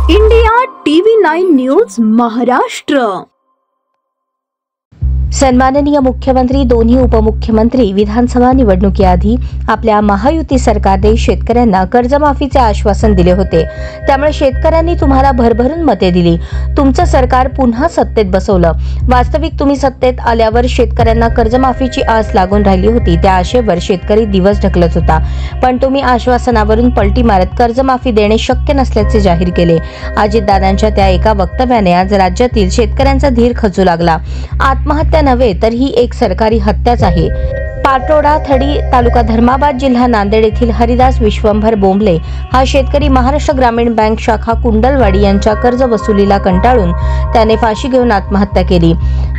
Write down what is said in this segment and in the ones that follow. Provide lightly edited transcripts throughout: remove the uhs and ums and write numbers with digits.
India TV 9 news Maharashtra. सन्माननीय मुख्यमंत्री, दोन्ही उपमुख्यमंत्री विधानसभा निवडणुकीआधी आपल्या महायुती सरकारने शेतकऱ्यांना कर्जमाफीचे आश्वासन दिले होते। त्यामुळे शेतकऱ्यांनी तुम्हाला भरभरून मते दिली, तुमचं सरकार पुन्हा सत्तेत बसवलं। वास्तविक तुम्ही सत्तेत आल्यावर शेतकऱ्यांना कर्जमाफीची आस लागून राहिली होती। त्या आशेवर शेतकरी दिवस ढकलत होता, पण तुम्ही आश्वासनावरून पलटी मारत कर्जमाफी देणे शक्य नसल्याचे जाहीर केले। अजितदादांच्या त्या एका वक्तव्याने आज राज्यातील शेतकऱ्यांचा धीर खचू लागला। आत्महत्या नव्हे तर ही एक सरकारी हत्याच आहे। पाटोडा थडी तालुका धर्माबाद जिल्हा नांदेड येथील हरिदास विश्वंभर बोंबले हा शेतकरी महाराष्ट्र ग्रामीण बँक शाखा कुंडलवाडी यांच्या कर्ज वसुलीला कंटाळून त्याने फाशी घेऊन आत्महत्या केली।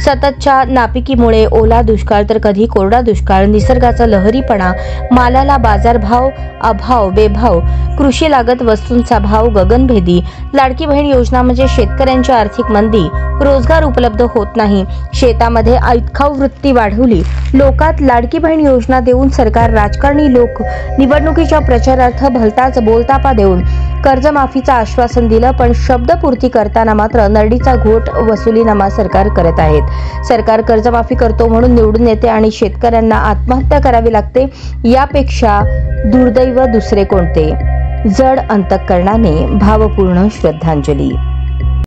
सततच्या नापिकीमुळे ओला दुष्काळ तर कधी कोरडा दुष्काळ, निसर्गाचा लहरीपणा, मालाला बाजारभाव अभाव बेभाव, कृषी लागत वस्तूंचा भाव गगनभेदी, लाडकी बहीण योजना म्हणजे शेतकऱ्यांची आर्थिक मंदी, रोजगार उपलब्ध होत नाही, शेतामध्ये ऐतखाऊ वृत्ती वाढवली, लोकात लाडकी बहीण योजना देऊन सरकार राजकारणी लोक निवडणुकीच्या प्रचारार्थ भलताच बोलतापा देऊन कर्जमाफीचं आश्वासन दिलं, पण शब्दपूर्ती करताना मात्र नरडीचा घोट वसुलीनामा सरकार करत आहेत। सरकार कर्जमाफी करतो म्हणून निवडून येते आणि शेतकऱ्यांना आत्महत्या करावी लागते, यापेक्षा दुर्दैव दुसरे कोणते। जड अंतःकरणाने भावपूर्ण श्रद्धांजली।